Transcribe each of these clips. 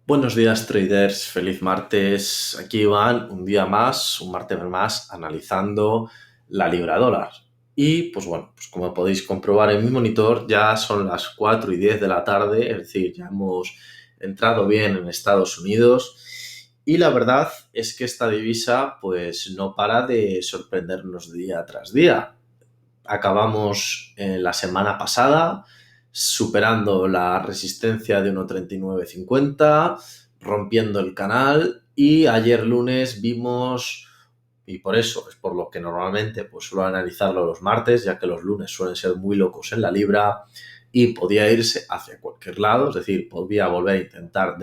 Buenos días, traders. Feliz martes. Aquí van un día más, un martes más, analizando la libra dólar. Y pues bueno, pues como podéis comprobar en mi monitor, ya son las 4 y 10 de la tarde, es decir, ya hemos entrado bien en Estados Unidos. Y la verdad es que esta divisa pues no para de sorprendernos día tras día. Acabamos la semana pasada superando la resistencia de 1,3950, rompiendo el canal, y ayer lunes vimos, y por eso es por lo que normalmente pues suelo analizarlo los martes, ya que los lunes suelen ser muy locos en la libra y podía irse hacia cualquier lado, es decir, podía volver a intentar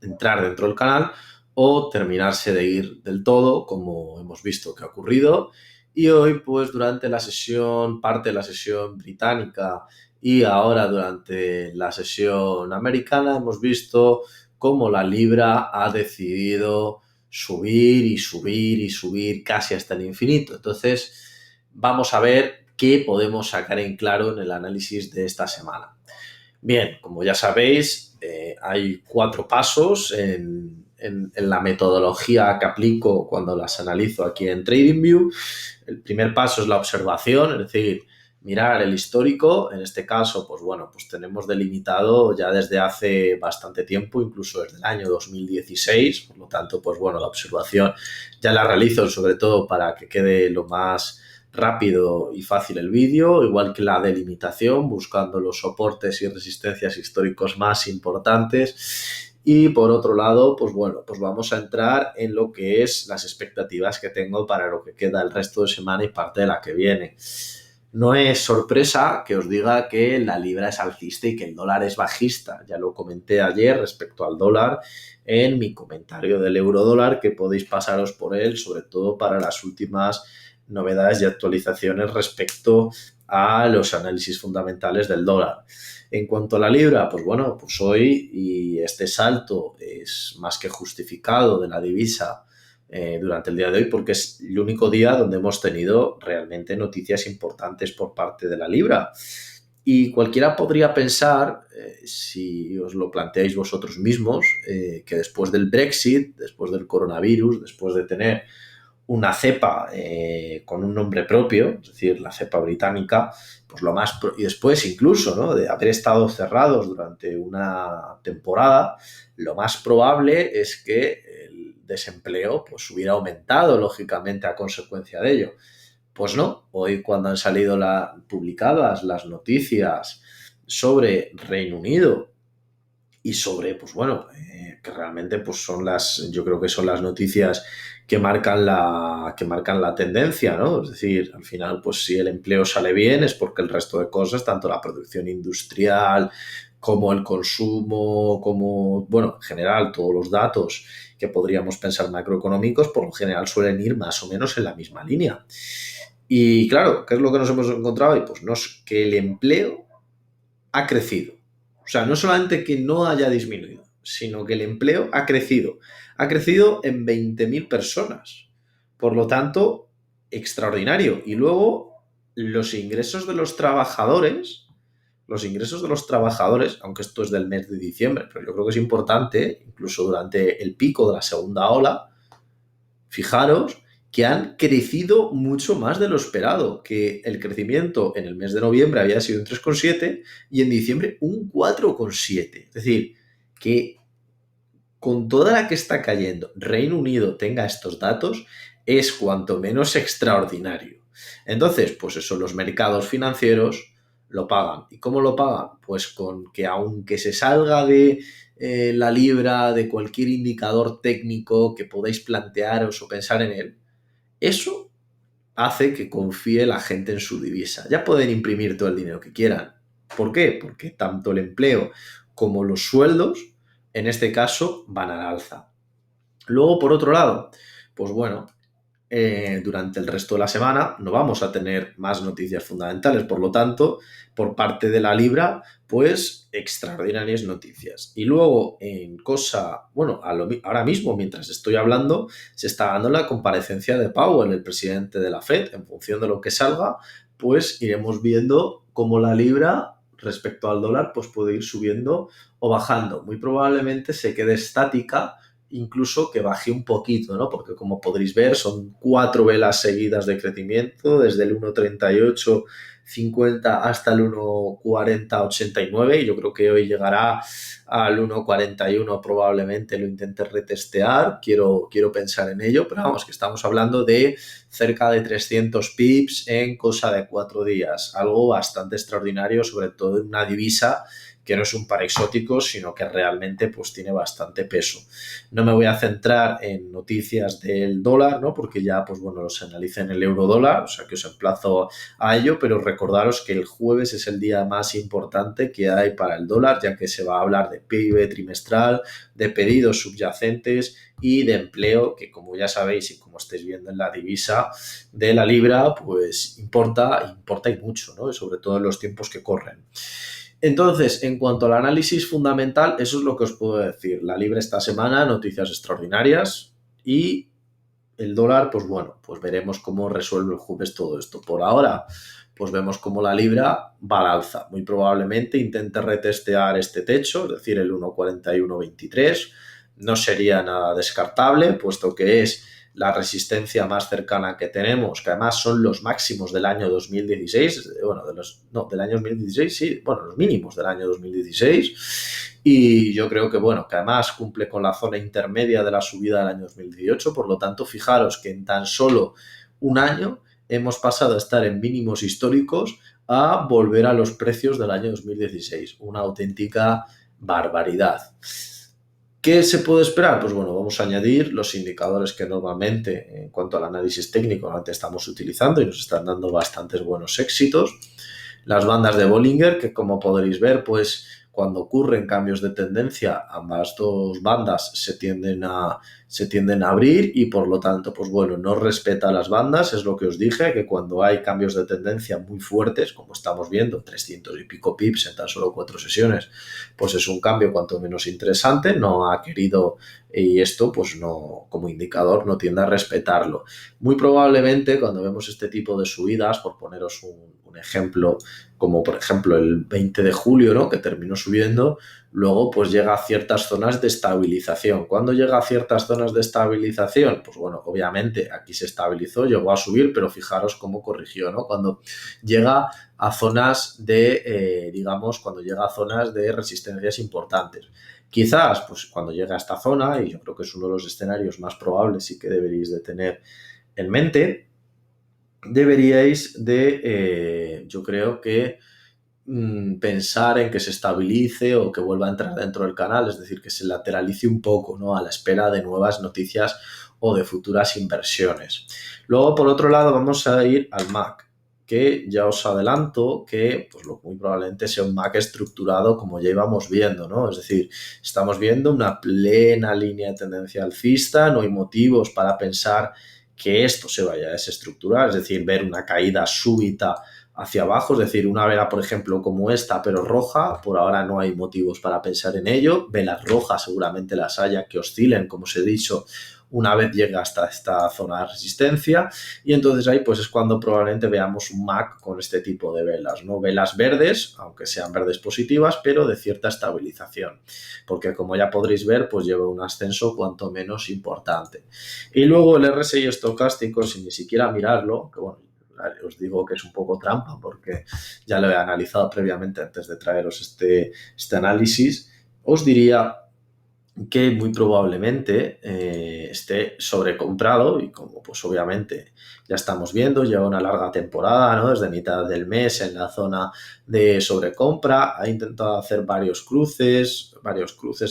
entrar dentro del canal o terminarse de ir del todo, como hemos visto que ha ocurrido. Y hoy, pues durante la sesión, parte de la sesión británica y ahora durante la sesión americana, hemos visto cómo la libra ha decidido subir y subir y subir casi hasta el infinito. Entonces, vamos a ver qué podemos sacar en claro en el análisis de esta semana. Bien, como ya sabéis, hay 4 pasos en la metodología que aplico cuando las analizo aquí en TradingView. El primer paso es la observación, es decir, mirar el histórico. En este caso, pues bueno, pues tenemos delimitado ya desde hace bastante tiempo, incluso desde el año 2016. Por lo tanto, pues bueno, la observación ya la realizo sobre todo para que quede lo más rápido y fácil el vídeo, igual que la delimitación, buscando los soportes y resistencias históricos más importantes. Y por otro lado, pues bueno, pues vamos a entrar en lo que es las expectativas que tengo para lo que queda el resto de semana y parte de la que viene. No es sorpresa que os diga que la libra es alcista y que el dólar es bajista. Ya lo comenté ayer respecto al dólar en mi comentario del euro dólar, que podéis pasaros por él, sobre todo para las últimas novedades y actualizaciones respecto a los análisis fundamentales del dólar. En cuanto a la libra, pues bueno, pues hoy y este salto es más que justificado de la divisa durante el día de hoy, porque es el único día donde hemos tenido realmente noticias importantes por parte de la libra. Y cualquiera podría pensar, si os lo planteáis vosotros mismos, que después del Brexit, después del coronavirus, después de tener una cepa con un nombre propio, es decir, la cepa británica, pues lo más y después incluso, ¿no?, de haber estado cerrados durante una temporada, lo más probable es que el desempleo pues hubiera aumentado lógicamente a consecuencia de ello. Pues no, hoy cuando han salido publicadas las noticias sobre Reino Unido y sobre, pues bueno, que realmente pues yo creo que son las noticias que marcan la tendencia, ¿no? Es decir, al final, pues si el empleo sale bien es porque el resto de cosas, tanto la producción industrial como el consumo, como, bueno, en general, todos los datos que podríamos pensar macroeconómicos, por lo general suelen ir más o menos en la misma línea. Y claro, ¿qué es lo que nos hemos encontrado? Y pues no es que el empleo ha crecido. O sea, no solamente que no haya disminuido, sino que el empleo ha crecido. Ha crecido en 20.000 personas. Por lo tanto, extraordinario. Y luego, los ingresos de los trabajadores, aunque esto es del mes de diciembre, pero yo creo que es importante, incluso durante el pico de la segunda ola, fijaros que han crecido mucho más de lo esperado, que el crecimiento en el mes de noviembre había sido un 3,7 y en diciembre un 4,7. Es decir, que con toda la que está cayendo Reino Unido tenga estos datos es cuanto menos extraordinario. Entonces, pues eso, los mercados financieros lo pagan. ¿Y cómo lo pagan? Pues con que aunque se salga de la libra, de cualquier indicador técnico que podáis plantearos o pensar en él, eso hace que confíe la gente en su divisa. Ya pueden imprimir todo el dinero que quieran. ¿Por qué? Porque tanto el empleo como los sueldos, en este caso, van al alza. Luego, por otro lado, pues bueno, durante el resto de la semana no vamos a tener más noticias fundamentales. Por lo tanto, por parte de la libra, pues extraordinarias noticias. Y luego, ahora mismo, mientras estoy hablando, se está dando la comparecencia de Powell, el presidente de la Fed. En función de lo que salga, pues iremos viendo cómo la libra respecto al dólar, pues puede ir subiendo o bajando. Muy probablemente se quede estática, incluso que baje un poquito, ¿no? Porque como podréis ver, son 4 velas seguidas de crecimiento, desde el 1,3850 hasta el 1,4089, y yo creo que hoy llegará al 1,41, probablemente lo intente retestear, quiero pensar en ello, pero vamos, que estamos hablando de cerca de 300 pips en cosa de 4 días, algo bastante extraordinario, sobre todo en una divisa que no es un par exótico, sino que realmente pues tiene bastante peso. No me voy a centrar en noticias del dólar, ¿no? Porque ya, pues bueno, los analicé en el euro dólar, o sea que os emplazo a ello, pero recordaros que el jueves es el día más importante que hay para el dólar, ya que se va a hablar de PIB trimestral, de pedidos subyacentes y de empleo, que como ya sabéis y como estáis viendo en la divisa de la libra, pues importa y mucho, ¿no? Y sobre todo en los tiempos que corren. Entonces, en cuanto al análisis fundamental, eso es lo que os puedo decir. La libra esta semana, noticias extraordinarias, y el dólar, pues bueno, pues veremos cómo resuelve el jueves todo esto. Por ahora, pues vemos cómo la libra va al alza. Muy probablemente intente retestear este techo, es decir, el 1,4123. No sería nada descartable, puesto que es la resistencia más cercana que tenemos, que además son los máximos del año 2016, bueno, del año 2016, sí, bueno, los mínimos del año 2016, y yo creo que, bueno, que además cumple con la zona intermedia de la subida del año 2018, por lo tanto, fijaros que en tan solo un año hemos pasado a estar en mínimos históricos a volver a los precios del año 2016, una auténtica barbaridad. ¿Qué se puede esperar? Pues bueno, vamos a añadir los indicadores que normalmente, en cuanto al análisis técnico, antes estamos utilizando y nos están dando bastantes buenos éxitos. Las bandas de Bollinger, que como podréis ver, pues cuando ocurren cambios de tendencia, ambas dos bandas se tienden a abrir y por lo tanto, pues bueno, no respeta las bandas, es lo que os dije, que cuando hay cambios de tendencia muy fuertes, como estamos viendo, 300 y pico pips en tan solo 4 sesiones, pues es un cambio cuanto menos interesante, no ha querido, y esto pues no, como indicador, no tiende a respetarlo. Muy probablemente cuando vemos este tipo de subidas, por poneros un ejemplo, como por ejemplo el 20 de julio, ¿no? Que terminó subiendo, luego pues llega a ciertas zonas de estabilización. ¿Cuándo llega a ciertas zonas de estabilización? Pues bueno, obviamente aquí se estabilizó, llegó a subir, pero fijaros cómo corrigió, ¿no? Cuando llega a zonas digamos, cuando llega a zonas de resistencias importantes. Quizás, pues cuando llega a esta zona, y yo creo que es uno de los escenarios más probables y que deberéis de tener en mente, deberíais yo creo que pensar en que se estabilice o que vuelva a entrar dentro del canal, es decir, que se lateralice un poco, ¿no? A la espera de nuevas noticias o de futuras inversiones. Luego, por otro lado, vamos a ir al MAC, que ya os adelanto que pues, muy probablemente sea un MAC estructurado como ya íbamos viendo, ¿no? Es decir, estamos viendo una plena línea de tendencia alcista, no hay motivos para pensar que esto se vaya a desestructurar, es decir, ver una caída súbita hacia abajo, es decir, una vela, por ejemplo, como esta, pero roja, por ahora no hay motivos para pensar en ello. Velas rojas seguramente las haya que oscilen, como os he dicho, una vez llega hasta esta zona de resistencia, y entonces ahí pues es cuando probablemente veamos un MAC con este tipo de velas, ¿no? Velas verdes, aunque sean verdes positivas, pero de cierta estabilización, porque como ya podréis ver, pues lleva un ascenso cuanto menos importante. Y luego el RSI estocástico, sin ni siquiera mirarlo, que bueno, os digo que es un poco trampa porque ya lo he analizado previamente antes de traeros este análisis, os diría que muy probablemente esté sobrecomprado, y como pues obviamente ya estamos viendo, lleva una larga temporada, ¿no? Desde mitad del mes en la zona de sobrecompra, ha intentado hacer varios cruces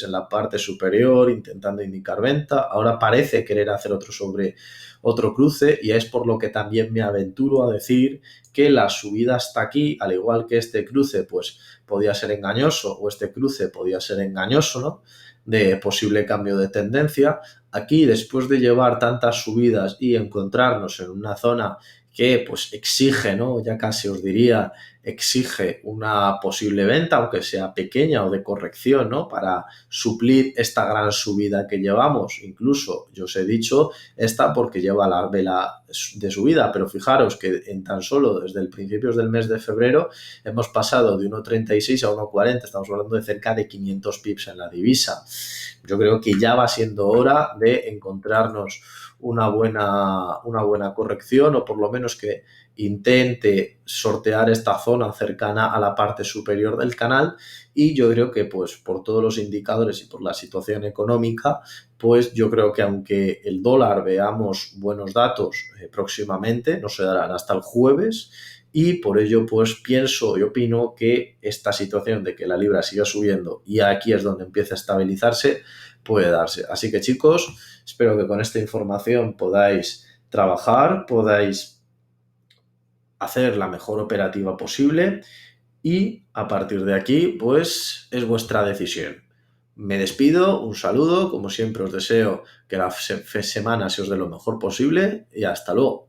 en la parte superior, intentando indicar venta, ahora parece querer hacer otro cruce, y es por lo que también me aventuro a decir que la subida hasta aquí, al igual que este cruce, pues podía ser engañoso, o este cruce podía ser engañoso, ¿no? De posible cambio de tendencia. Aquí, después de llevar tantas subidas y encontrarnos en una zona que pues exige, ¿no? Ya casi os diría exige una posible venta, aunque sea pequeña o de corrección, ¿no? Para suplir esta gran subida que llevamos. Incluso, yo os he dicho, esta porque lleva la vela de subida, pero fijaros que en tan solo desde el principios del mes de febrero hemos pasado de 1,36 a 1,40, estamos hablando de cerca de 500 pips en la divisa. Yo creo que ya va siendo hora de encontrarnos una buena corrección, o por lo menos que intente sortear esta zona cercana a la parte superior del canal, y yo creo que pues por todos los indicadores y por la situación económica, pues yo creo que aunque el dólar veamos buenos datos próximamente, no se darán hasta el jueves, y por ello pues pienso y opino que esta situación de que la libra siga subiendo y aquí es donde empieza a estabilizarse, puede darse. Así que chicos, espero que con esta información podáis trabajar, podáis hacer la mejor operativa posible, y a partir de aquí pues es vuestra decisión. Me despido, un saludo, como siempre os deseo que la semana se os dé lo mejor posible y hasta luego.